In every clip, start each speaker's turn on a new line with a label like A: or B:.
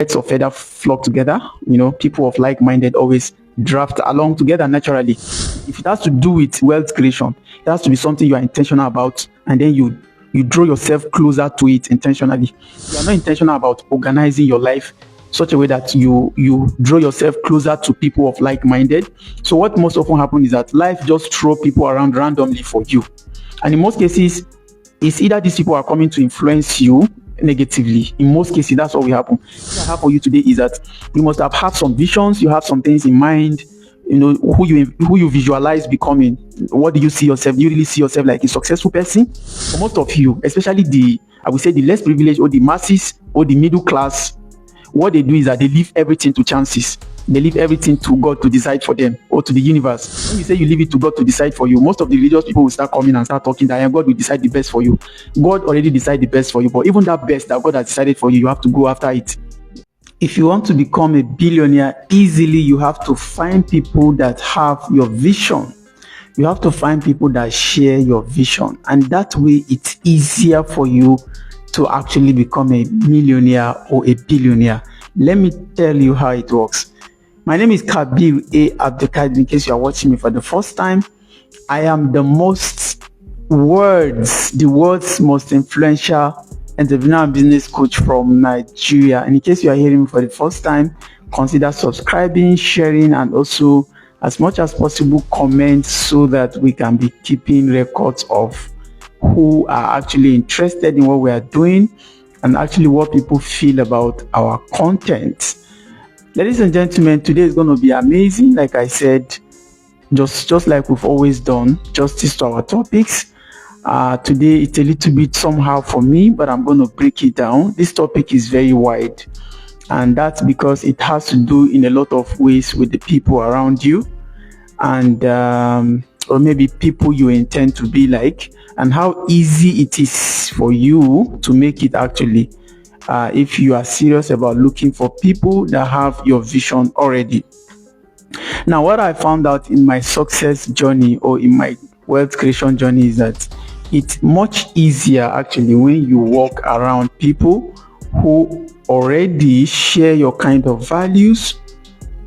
A: birds of feather flock together. People of like-minded always draft along together naturally. If it has to do with wealth creation, it has to be something you are intentional about, and then you draw yourself closer to it intentionally. You are not intentional about organizing your life such a way that you draw yourself closer to people of like-minded. So what most often happens is that life just throw people around randomly for you, and in most cases, it's either these people are coming to influence you negatively. In most cases, that's what will happen. What I have for you today is that you must have had some visions, you have some things in mind, who you visualize becoming. What do you see yourself? Do you really see yourself like a successful person? For most of you, especially I would say the less privileged or the masses or the middle class, what they do is that they leave everything to chances. They leave everything to God to decide for them, or to the universe. When you say you leave it to God to decide for you, most of the religious people will start coming and start talking that God will decide the best for you. God already decided the best for you, but even that best that God has decided for you, you have to go after it. If you want to become a billionaire easily, you have to find people that have your vision. You have to find people that share your vision, and that way it's easier for you to actually become a millionaire or a billionaire. Let me tell you how it works. My name is Kabir A. Abdelkadir. In case you are watching me for the first time, I am the world's most influential entrepreneur and business coach from Nigeria. And in case you are hearing me for the first time, consider subscribing, sharing, and also, as much as possible, comment so that we can be keeping records of who are actually interested in what we are doing and actually what people feel about our content. Ladies and gentlemen, today is going to be amazing. Like I said, just like we've always done, justice to our topics. Today it's a little bit somehow for me, but I'm going to break it down. This topic is very wide, and that's because it has to do in a lot of ways with the people around you, and or maybe people you intend to be like, and how easy it is for you to make it actually, if you are serious about looking for people that have your vision already. Now, what I found out in my success journey or in my wealth creation journey is that it's much easier actually when you walk around people who already share your kind of values,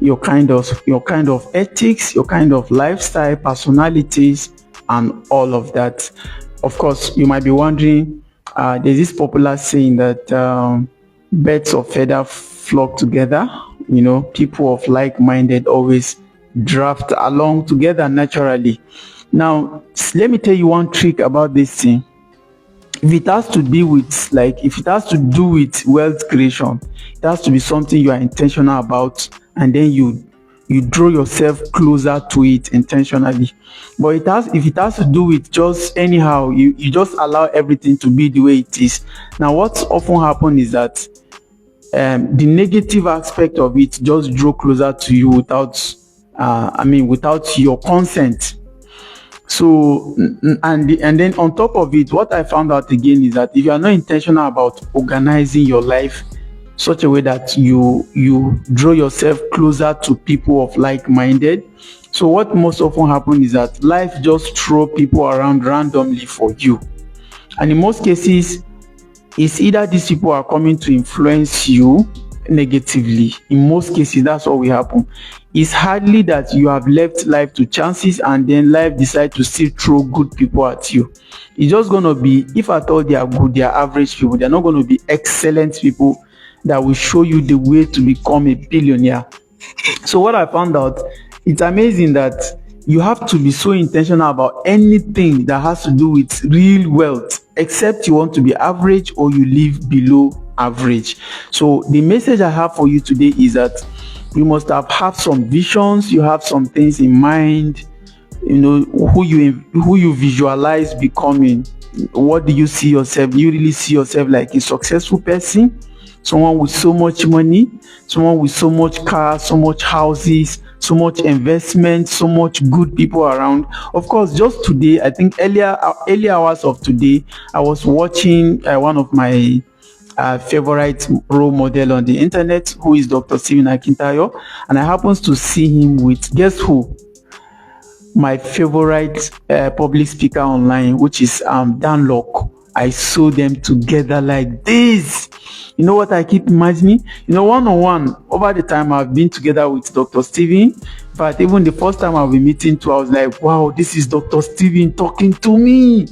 A: your kind of ethics, your kind of lifestyle, personalities, and all of that. Of course, you might be wondering, there's this popular saying that birds of feather flock together. People of like-minded always draft along together naturally. Now, let me tell you one trick about this thing. If it has to do with wealth creation, it has to be something you are intentional about, and then you draw yourself closer to it intentionally. But if it has to do with just anyhow, you just allow everything to be the way it is. Now, what's often happen is that the negative aspect of it just draw closer to you without your consent. So, and then on top of it, what I found out again is that if you are not intentional about organizing your life such a way that you draw yourself closer to people of like-minded, so what most often happens is that life just throw people around randomly for you, and in most cases, it's either these people are coming to influence you negatively. In most cases, that's what will happen. It's hardly that you have left life to chances and then life decide to still throw good people at you. It's just going to be, if at all they are good, they are average people. They're not going to be excellent people that will show you the way to become a billionaire. So what I found out, it's amazing that you have to be so intentional about anything that has to do with real wealth, except you want to be average or you live below average. So the message I have for you today is that you must have had some visions, you have some things in mind, who you visualize becoming. What do you see yourself? Do you really see yourself like a successful person? Someone with so much money, someone with so much cars, so much houses, so much investment, so much good people around. Of course, just today, I think earlier hours of today, I was watching one of my favorite role model on the internet, who is Dr. Stephen Akintayo, and I happens to see him with, guess who? My favorite public speaker online, which is Dan Lok. I sew them together like this. You know what I keep imagining? One-on-one, over the time I've been together with Dr. Steven, but even the first time I've been meeting too, I was like, wow, this is Dr. Steven talking to me.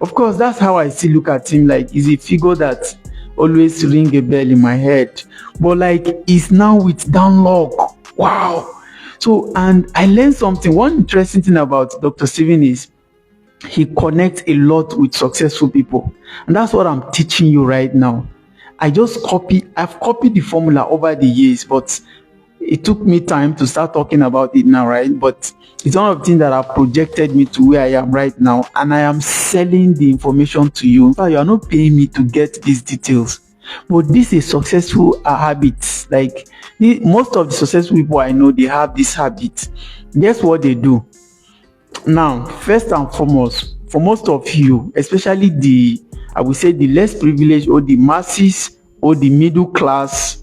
A: Of course, that's how I still look at him. Like, he's a figure that always ring a bell in my head. But like, he's now with downlock. Wow. So, and I learned something. One interesting thing about Dr. Steven is he connects a lot with successful people. And that's what I'm teaching you right now. I've copied the formula over the years, but it took me time to start talking about it now, right? But it's one of the things that have projected me to where I am right now, and I am selling the information to you. In fact, you are not paying me to get these details, but this is successful habits. Like most of the successful people I know, they have this habit. Guess what they do? Now, first and foremost, for most of you, especially I would say the less privileged or the masses or the middle class,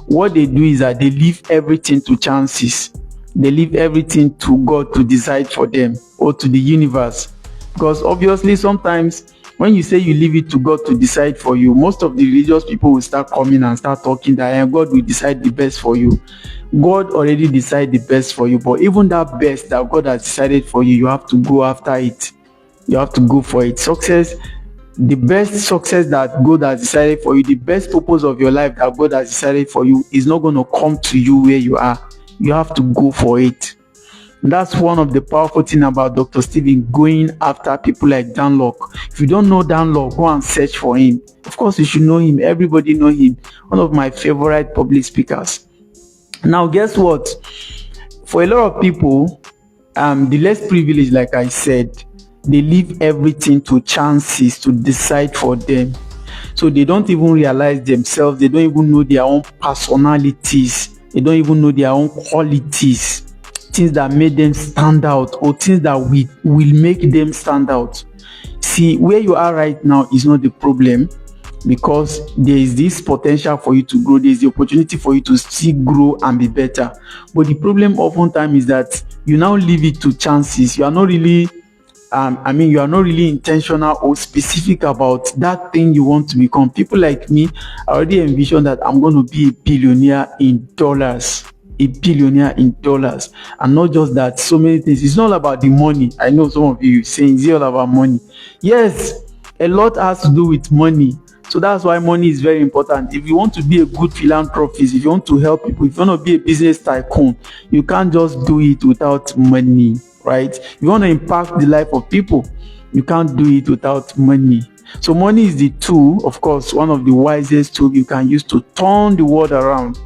A: what they do is that they leave everything to chances. They leave everything to God to decide for them, or to the universe. Because obviously sometimes when you say you leave it to God to decide for you, most of the religious people will start coming and start talking that God will decide the best for you. God already decided the best for you, but even that best that God has decided for you, you have to go after it. You have to go for it. Success, the best success that God has decided for you, the best purpose of your life that God has decided for you is not going to come to you where you are. You have to go for it. And that's one of the powerful things about Dr. Steven, going after people like Dan Lok. If you don't know Dan Lok, go and search for him. Of course, you should know him. Everybody know him. One of my favorite public speakers. Now, guess what? For a lot of people, the less privileged, like I said, they leave everything to chances to decide for them. So they don't even realize themselves. They don't even know their own personalities. They don't even know their own qualities. Things that made them stand out, or things that will make them stand out. See, where you are right now is not the problem, because there is this potential for you to grow. There is the opportunity for you to still grow and be better. But the problem oftentimes is that you now leave it to chances. You are not really you are not really intentional or specific about that thing you want to become. People like me, I already envision that I'm going to be a billionaire in dollars. A billionaire in dollars. And not just that, so many things. It's not about the money. I know some of you saying it's all about money. Yes, a lot has to do with money. So that's why money is very important. If you want to be a good philanthropist, if you want to help people, if you want to be a business tycoon, you can't just do it without money, right? If you want to impact the life of people, you can't do it without money. So money is the tool, of course, one of the wisest tools you can use to turn the world around.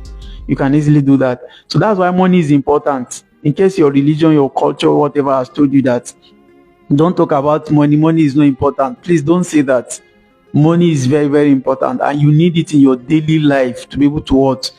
A: You can easily do that. So that's why money is important. In case your religion, your culture, whatever has told you that don't talk about money, money is not important, please don't say that. Money is very, very important, and you need it in your daily life to be able to what?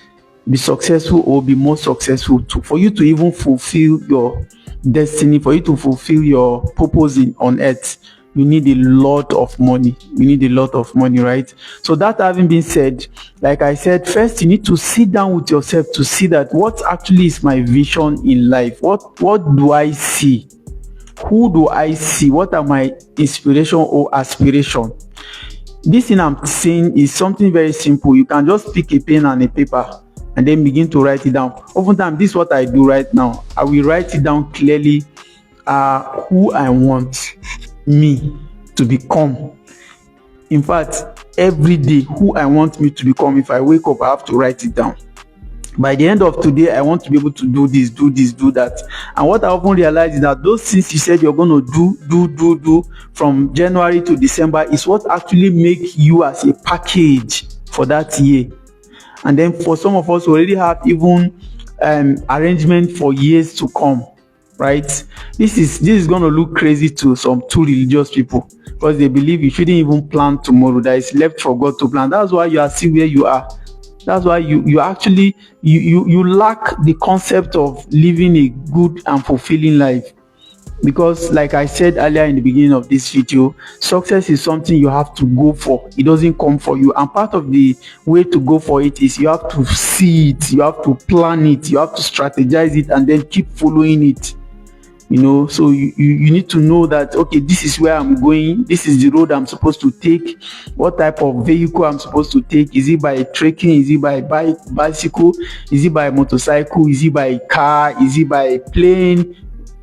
A: Be successful or be more successful, for you to even fulfill your destiny, for you to fulfill your purpose on earth. You need a lot of money. You need a lot of money, right? So that having been said, like I said, first you need to sit down with yourself to see that what actually is my vision in life. What do I see? Who do I see? What are my inspiration or aspiration? This thing I'm saying is something very simple. You can just pick a pen and a paper and then begin to write it down. Oftentimes, this is what I do right now. I will write it down clearly, who I want me to become. In fact, every day, who I want me to become. If I wake up, I have to write it down. By the end of today, I want to be able to do this, do that. And what I often realize is that those things you said you're going to do from January to December is what actually make you as a package for that year. And then for some of us who already have even arrangement for years to come, right? This is going to look crazy to some too religious people, because they believe you shouldn't even plan tomorrow. That is left for God to plan. That's why you are still where you are. That's why you actually lack the concept of living a good and fulfilling life. Because like I said earlier in the beginning of this video, success is something you have to go for. It doesn't come for you. And part of the way to go for it is you have to see it, you have to plan it, you have to strategize it, and then keep following it. So you need to know that, okay, this is where I'm going, this is the road I'm supposed to take, what type of vehicle I'm supposed to take. Is it by trekking? Is it by bicycle? Is it by motorcycle? Is it by car? Is it by plane?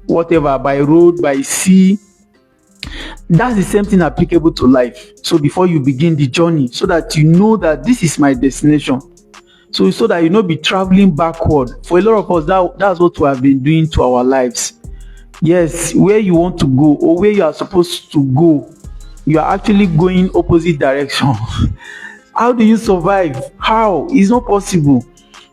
A: Whatever, by road, by sea. That's the same thing applicable to life. So before you begin the journey, so that you know that this is my destination, so that you not be traveling backward. For a lot of us, that's what we have been doing to our lives. Yes, where you want to go or where you are supposed to go, you are actually going opposite direction. How do you survive? How? It's not possible.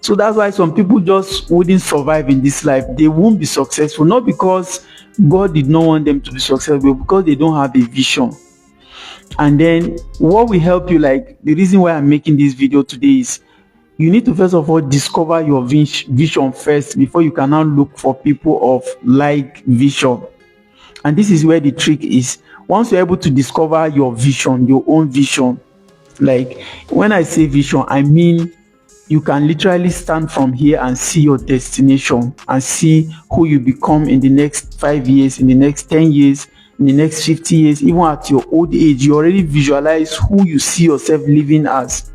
A: So that's why some people just wouldn't survive in this life. They won't be successful, not because God did not want them to be successful, but because they don't have a vision. And then what will help you, like the reason why I'm making this video today, is you need to first of all discover your vision first before you can now look for people of like vision. And this is where the trick is. Once you're able to discover your vision, your own vision, like when I say vision, I mean you can literally stand from here and see your destination and see who you become in the next 5 years, in the next 10 years, in the next 50 years, even at your old age. You already visualize who you see yourself living as.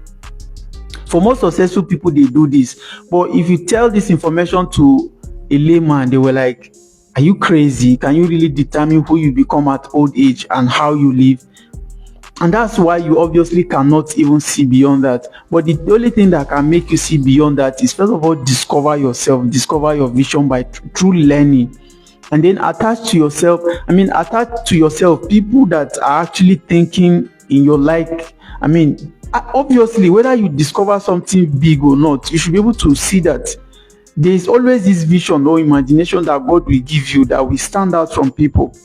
A: For most successful people, they do this. But if you tell this information to a layman, they were like, are you crazy? Can you really determine who you become at old age and how you live? And that's why you obviously cannot even see beyond that. But the only thing that can make you see beyond that is, first of all, discover yourself, discover your vision by through learning. And then attach to yourself people that are actually thinking in your like. Obviously, whether you discover something big or not, you should be able to see that there is always this vision or imagination that God will give you that will stand out from people.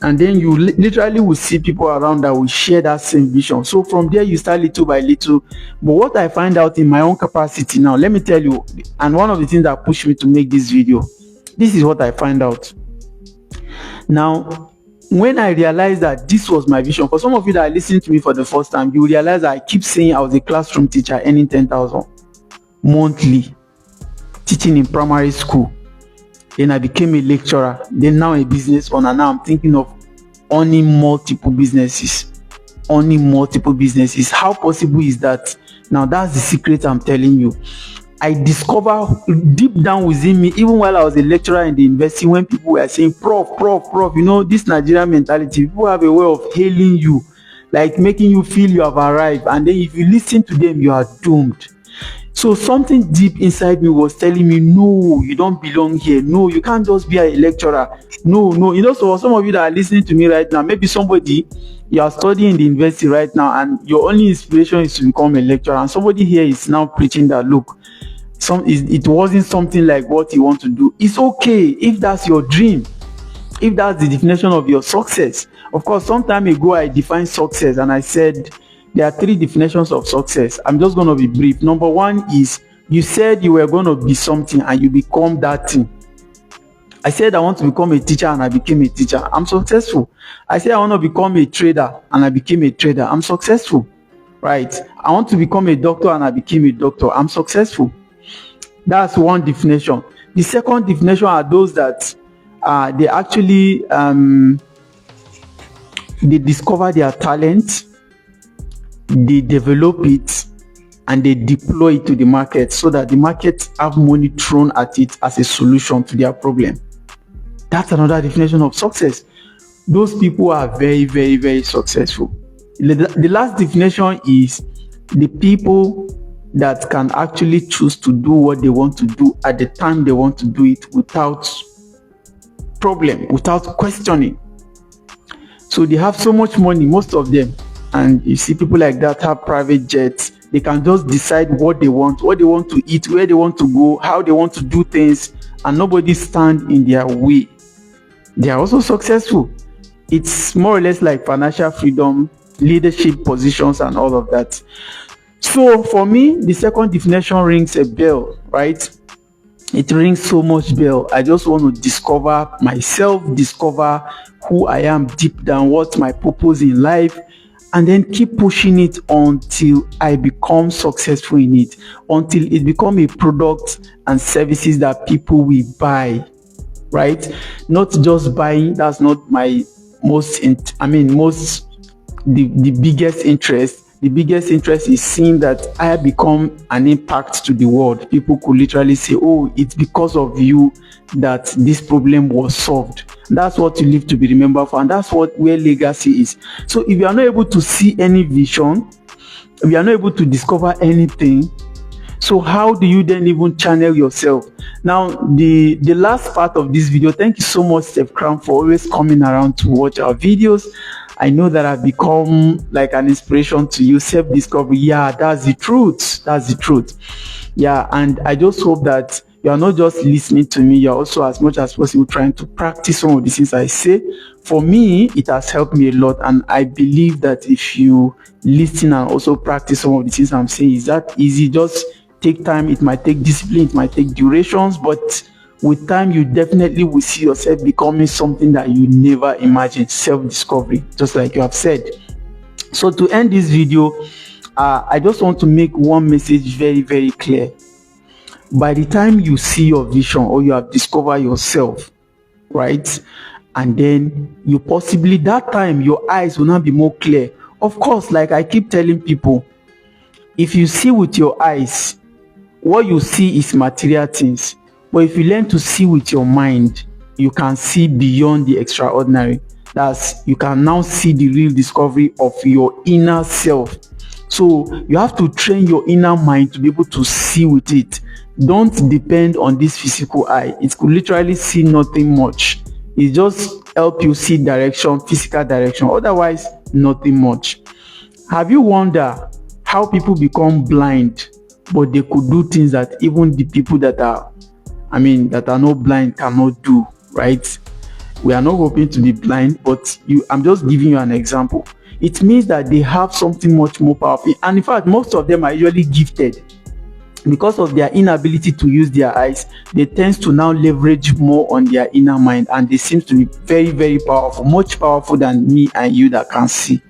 A: And then you literally will see people around that will share that same vision. So from there, you start little by little. But what I find out in my own capacity now, let me tell you, and one of the things that pushed me to make this video, this is what I find out. Now, when I realized that this was my vision, for some of you that are listening to me for the first time, you will realize that I keep saying I was a classroom teacher earning 10,000 monthly, teaching in primary school. Then I became a lecturer. Then now a business owner. Now I'm thinking of owning multiple businesses. How possible is that? Now that's the secret I'm telling you. I discover deep down within me, even while I was a lecturer in the university, when people were saying, Prof, this Nigerian mentality, people have a way of hailing you, like making you feel you have arrived. And then if you listen to them, you are doomed. So something deep inside me was telling me, no, you don't belong here. No, you can't just be a lecturer. No. So for some of you that are listening to me right now, maybe somebody, you are studying in the university right now and your only inspiration is to become a lecturer. And somebody here is now preaching that, look, it wasn't something like what you want to do. It's okay if that's your dream, if that's the definition of your success. Of course, some time ago I defined success and I said there are 3 definitions of success. I'm just going to be brief. Number 1 is you said you were going to be something and you become that thing. I said I want to become a teacher and I became a teacher. I'm successful. I said I want to become a trader and I became a trader. I'm successful. Right? I want to become a doctor and I became a doctor. I'm successful. That's one definition. The second definition are those that they actually they discover their talent, they develop it, and they deploy it to the market so that the market have money thrown at it as a solution to their problem. That's another definition of success. Those people are very, very, very successful. The last definition is the people that can actually choose to do what they want to do at the time they want to do it without problem, without questioning. So they have so much money, most of them, and you see people like that have private jets. They can just decide what they want to eat, where they want to go, how they want to do things, and nobody stand in their way. They are also successful. It's more or less like financial freedom, leadership positions, and all of that. So for me, the second definition rings a bell, right? It rings so much bell. I just want to discover myself, discover who I am deep down, what's my purpose in life, and then keep pushing it until I become successful in it, until it becomes a product and services that people will buy. right? Not just buying. That's not my the biggest interest. The biggest interest is seeing that I become an impact to the world. People could literally say, oh, it's because of you that this problem was solved. That's what you live to be remembered for, and that's where legacy is. So if you are not able to see any vision, if you are not able to discover anything, so how do you then even channel yourself? Now, the last part of this video, thank you so much, Steph Crown, for always coming around to watch our videos. I know that I've become like an inspiration to you. Self-discovery, yeah, that's the truth. That's the truth. Yeah, and I just hope that you are not just listening to me, you're also as much as possible trying to practice some of the things I say. For me, it has helped me a lot, and I believe that if you listen and also practice some of the things I'm saying, it's that easy. Just take time. It might take discipline, it might take durations, but with time you definitely will see yourself becoming something that you never imagined. Self-discovery, just like you have said. So to end this video, I just want to make one message very, very clear. By the time you see your vision or you have discovered yourself, right, and then you possibly, that time your eyes will not be more clear. Of course, like I keep telling people, if you see with your eyes, what you see is material things. But if you learn to see with your mind, you can see beyond the extraordinary. That's, you can now see the real discovery of your inner self. So you have to train your inner mind to be able to see with it. Don't depend on this physical eye. It could literally see nothing much. It just help you see direction, physical direction. Otherwise, nothing much. Have you wondered how people become blind, but they could do things that even the people that are not blind cannot do, right? We are not hoping to be blind, but I'm just giving you an example. It means that they have something much more powerful. And in fact, most of them are usually gifted. Because of their inability to use their eyes, they tend to now leverage more on their inner mind, and they seem to be very, very powerful, much powerful than me and you that can see.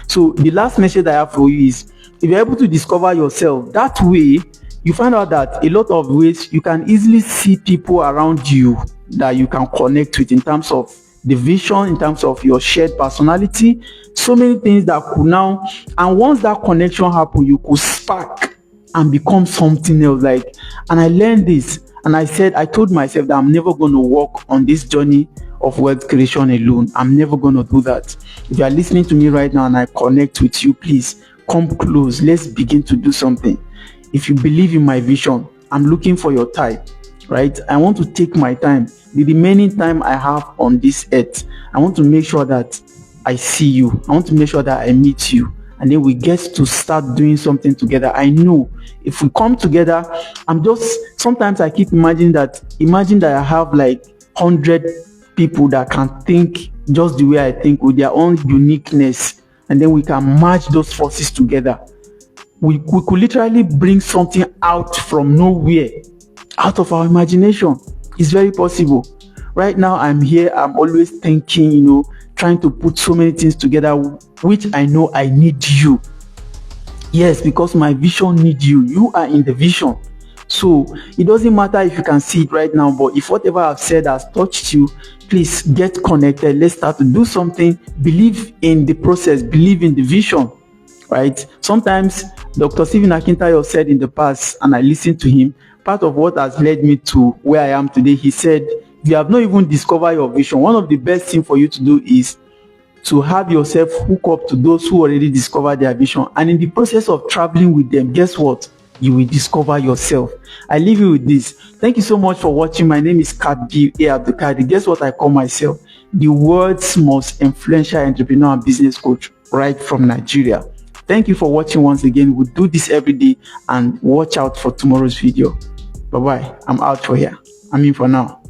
A: So the last message I have for you is, if you're able to discover yourself that way, you find out that a lot of ways you can easily see people around you that you can connect with in terms of the vision, in terms of your shared personality, so many things that could now, and once that connection happens, you could spark and become something else. Like, and I learned this, and I told myself that I'm never going to walk on this journey of wealth creation alone. I'm never going to do that. If you are listening to me right now and I connect with you, please come close. Let's begin to do something. If you believe in my vision, I'm looking for your type, right? I want to take my time, the remaining time I have on this earth. I want to make sure that I see you. I want to make sure that I meet you, and then we get to start doing something together. I know if we come together, sometimes I keep imagining that I have like 100 people that can think just the way I think, with their own uniqueness, and then we can match those forces together. We could literally bring something out from nowhere, out of our imagination. It's very possible. Right now, I'm here, I'm always thinking, trying to put so many things together, which I know I need you. Yes, because my vision needs you. You are in the vision. So it doesn't matter if you can see it right now, but if whatever I've said has touched you, please get connected. Let's start to do something. Believe in the process, believe in the vision, right? Sometimes Dr. Stephen Akintayo said in the past, and I listened to him, part of what has led me to where I am today, he said, if you have not even discovered your vision, one of the best things for you to do is to have yourself hook up to those who already discovered their vision. And in the process of traveling with them, guess what? You will discover yourself. I leave you with this. Thank you so much for watching. My name is Kabi A. Abdulkadir. Guess what I call myself? The world's most influential entrepreneur and business coach right from Nigeria. Thank you for watching once again. We'll do this every day, and watch out for tomorrow's video. Bye-bye. I'm out for here. For now.